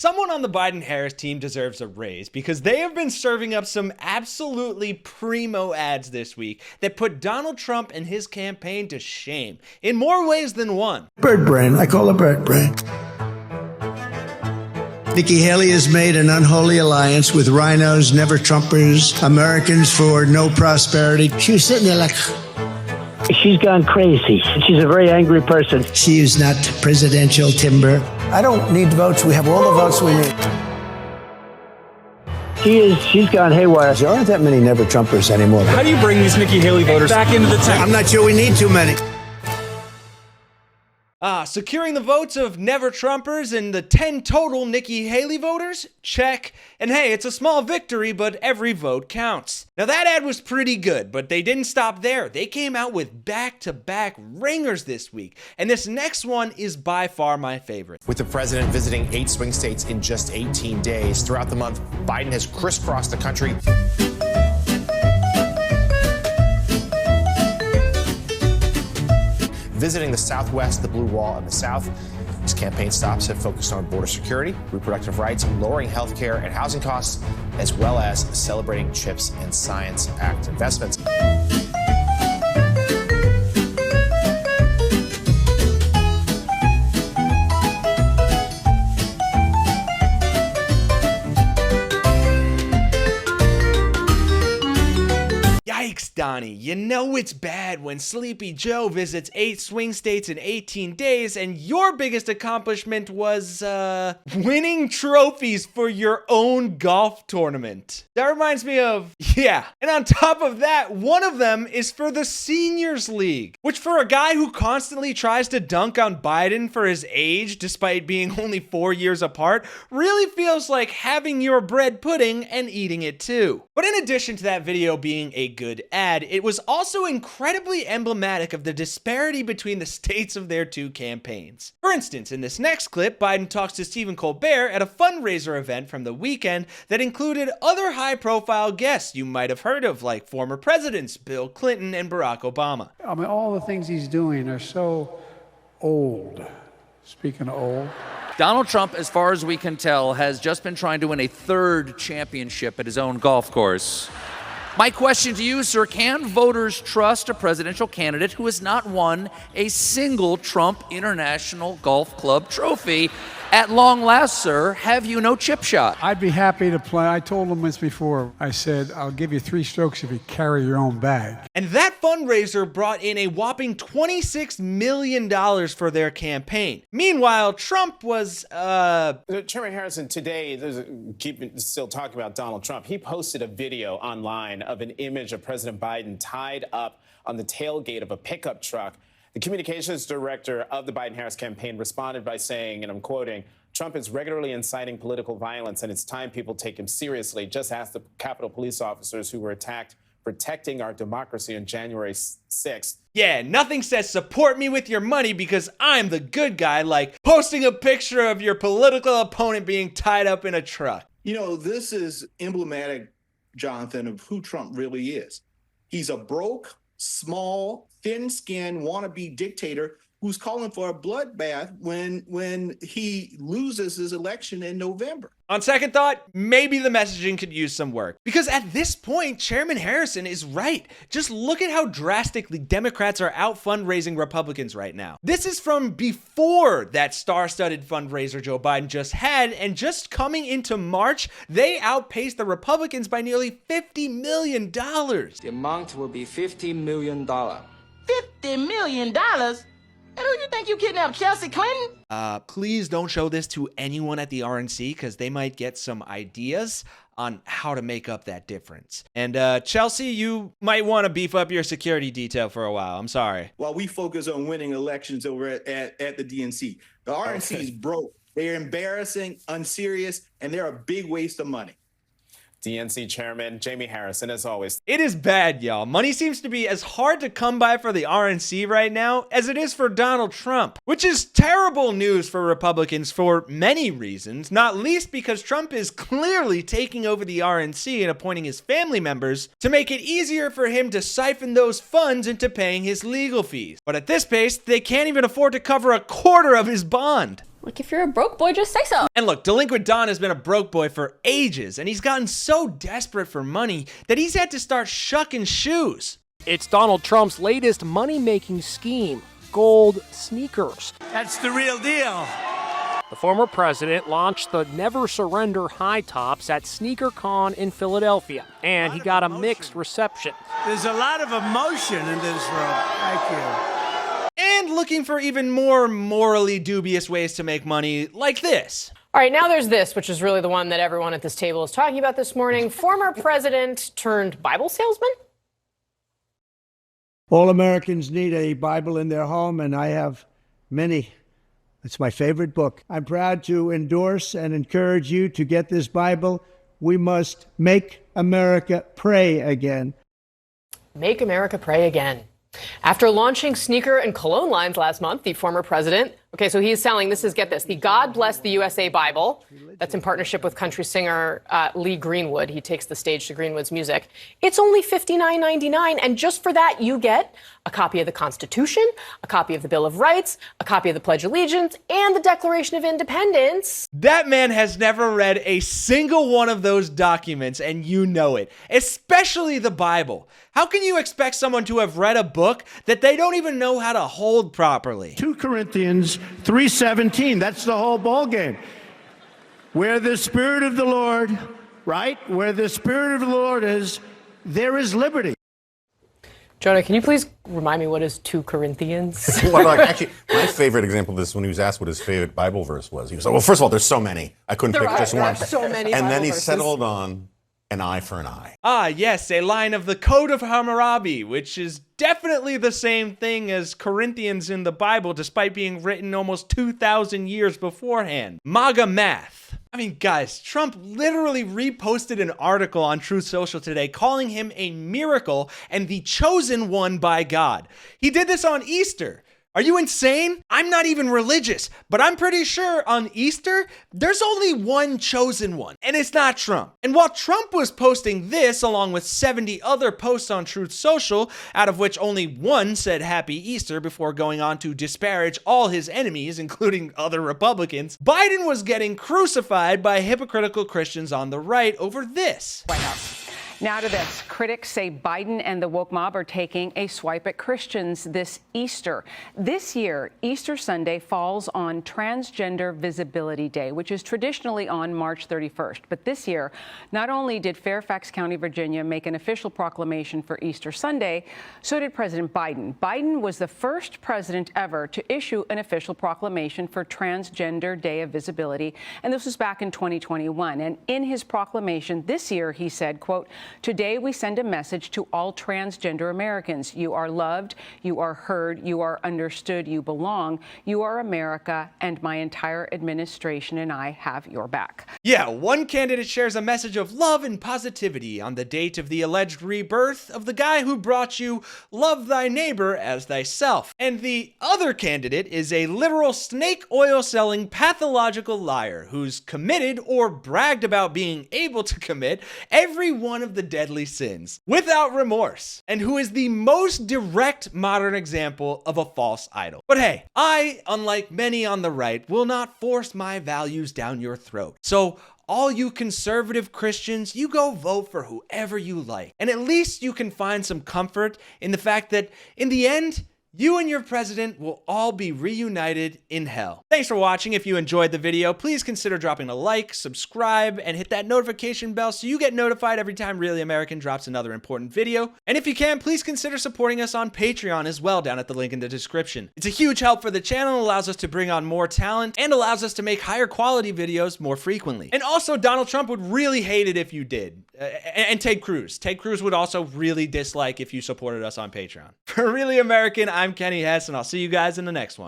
Someone on the Biden-Harris team deserves a raise because they have been serving up some absolutely primo ads this week that put Donald Trump and his campaign to shame in more ways than one. Bird brain. I call it bird brain. Nikki Haley has made an unholy alliance with rhinos, never Trumpers, Americans for no prosperity. She was sitting there like... She's gone crazy. She's a very angry person. She is not presidential timber. I don't need votes. We have all the votes we need. She's gone haywire. There aren't that many never Trumpers anymore. How do you bring these Nikki Haley voters back into the tent? I'm not sure we need too many. Securing the votes of never Trumpers and the 10 total Nikki Haley voters? Check. And hey, it's a small victory, but every vote counts. Now that ad was pretty good, but they didn't stop there. They came out with back-to-back ringers this week, and this next one is by far my favorite. With the president visiting 8 swing states in just 18 days, throughout the month, Biden has crisscrossed the country. Visiting the Southwest, the Blue Wall, and the South. His campaign stops have focused on border security, reproductive rights, lowering health care and housing costs, as well as celebrating CHIPS and Science Act investments. Yikes, Donnie, you know it's bad when Sleepy Joe visits 8 swing states in 18 days and your biggest accomplishment was, winning trophies for your own golf tournament. That reminds me of, yeah. And on top of that, one of them is for the Seniors League, which for a guy who constantly tries to dunk on Biden for his age, despite being only 4 years apart, really feels like having your bread pudding and eating it too. But in addition to that video being a good ad, it was also incredibly emblematic of the disparity between the states of their two campaigns. For instance, in this next clip, Biden talks to Stephen Colbert at a fundraiser event from the weekend that included other high-profile guests you might have heard of, like former presidents Bill Clinton and Barack Obama. I mean, all the things he's doing are so old. Speaking of old. Donald Trump, as far as we can tell, has just been trying to win a 3rd championship at his own golf course. My question to you, sir, can voters trust a presidential candidate who has not won a single Trump International Golf Club trophy? At long last, sir, have you no chip shot? I'd be happy to play. I told him this before. I said, I'll give you 3 strokes if you carry your own bag. And that fundraiser brought in a whopping $26 million for their campaign. Meanwhile, Trump was, Chairman Harrison, today, still talking about Donald Trump. He posted a video online of an image of President Biden tied up on the tailgate of a pickup truck. The communications director of the Biden-Harris campaign responded by saying, and I'm quoting, "Trump is regularly inciting political violence, and it's time people take him seriously. Just ask the Capitol police officers who were attacked protecting our democracy on January 6th. Yeah, nothing says support me with your money because I'm the good guy, like posting a picture of your political opponent being tied up in a truck. You know, this is emblematic, Jonathan, of who Trump really is. He's a broke, small, thin-skinned wannabe dictator who's calling for a bloodbath when he loses his election in November. On second thought, maybe the messaging could use some work. Because at this point, Chairman Harrison is right. Just look at how drastically Democrats are out fundraising Republicans right now. This is from before that star-studded fundraiser Joe Biden just had, and just coming into March, they outpaced the Republicans by nearly $50 million. The amount will be $50 million. $50 million? And who you think you kidnapped, Chelsea Clinton? Please don't show this to anyone at the RNC because they might get some ideas on how to make up that difference. And Chelsea, you might want to beef up your security detail for a while. I'm sorry. While we focus on winning elections over at the DNC, the RNC is broke. They're embarrassing, unserious, and they're a big waste of money. DNC Chairman Jamie Harrison, as always. It is bad, y'all. Money seems to be as hard to come by for the RNC right now as it is for Donald Trump, which is terrible news for Republicans for many reasons, not least because Trump is clearly taking over the RNC and appointing his family members to make it easier for him to siphon those funds into paying his legal fees. But at this pace, they can't even afford to cover a quarter of his bond. Like, if you're a broke boy, just say so. And look, Delinquent Don has been a broke boy for ages, and he's gotten so desperate for money that he's had to start shucking shoes. It's Donald Trump's latest money-making scheme, gold sneakers. That's the real deal. The former president launched the Never Surrender high tops at SneakerCon in Philadelphia, and he got a mixed reception. There's a lot of emotion in this room. Thank you. And looking for even more morally dubious ways to make money like this. All right, now there's this, which is really the one that everyone at this table is talking about this morning. Former president turned Bible salesman? All Americans need a Bible in their home, and I have many. It's my favorite book. I'm proud to endorse and encourage you to get this Bible. We must make America pray again. Make America pray again. After launching sneaker and cologne lines last month, the former president, so he's selling, get this, the God Bless the USA Bible. That's in partnership with country singer Lee Greenwood. He takes the stage to Greenwood's music. It's only $59.99, and just for that, you get a copy of the Constitution, a copy of the Bill of Rights, a copy of the Pledge of Allegiance, and the Declaration of Independence. That man has never read a single one of those documents, and you know it, especially the Bible. How can you expect someone to have read a book that they don't even know how to hold properly? 2 Corinthians 3:17, that's the whole ballgame. Where the Spirit of the Lord, right? Where the Spirit of the Lord is, there is liberty. Jonah, can you please remind me what is 2 Corinthians? Well, actually, my favorite example of this, when he was asked what his favorite Bible verse was, he was like, well, first of all, there's so many. I couldn't pick just one. So many and Bible then he verses. settled on an eye for an eye. Ah, yes, a line of the Code of Hammurabi, which is definitely the same thing as Corinthians in the Bible, despite being written almost 2,000 years beforehand. MAGA math. I mean, guys, Trump literally reposted an article on Truth Social today calling him a miracle and the chosen one by God. He did this on Easter. Are you insane? I'm not even religious, but I'm pretty sure on Easter, there's only one chosen one, and it's not Trump. And while Trump was posting this along with 70 other posts on Truth Social, out of which only one said Happy Easter before going on to disparage all his enemies, including other Republicans, Biden was getting crucified by hypocritical Christians on the right over this. White House. Now to this. Critics say Biden and the woke mob are taking a swipe at Christians this Easter. This year, Easter Sunday falls on Transgender Visibility Day, which is traditionally on March 31st. But this year, not only did Fairfax County, Virginia, make an official proclamation for Easter Sunday, so did President Biden. Biden was the first president ever to issue an official proclamation for Transgender Day of Visibility, and this was back in 2021. And in his proclamation this year, he said, quote, "Today we send a message to all transgender Americans. You are loved, you are heard, you are understood, you belong. You are America, and my entire administration and I have your back." Yeah, one candidate shares a message of love and positivity on the date of the alleged rebirth of the guy who brought you love thy neighbor as thyself. And the other candidate is a literal snake oil selling pathological liar who's committed or bragged about being able to commit every one of the deadly sins without remorse, and who is the most direct modern example of a false idol. But hey, I, unlike many on the right, will not force my values down your throat. So all you conservative Christians, you go vote for whoever you like. And at least you can find some comfort in the fact that in the end, you and your president will all be reunited in hell. Thanks for watching. If you enjoyed the video, please consider dropping a like, subscribe, and hit that notification bell so you get notified every time Really American drops another important video. And if you can, please consider supporting us on Patreon as well down at the link in the description. It's a huge help for the channel, allows us to bring on more talent, and allows us to make higher quality videos more frequently. And also, Donald Trump would really hate it if you did. And Ted Cruz. Ted Cruz would also really dislike if you supported us on Patreon. For Really American, I'm Kenny Hesse, and I'll see you guys in the next one.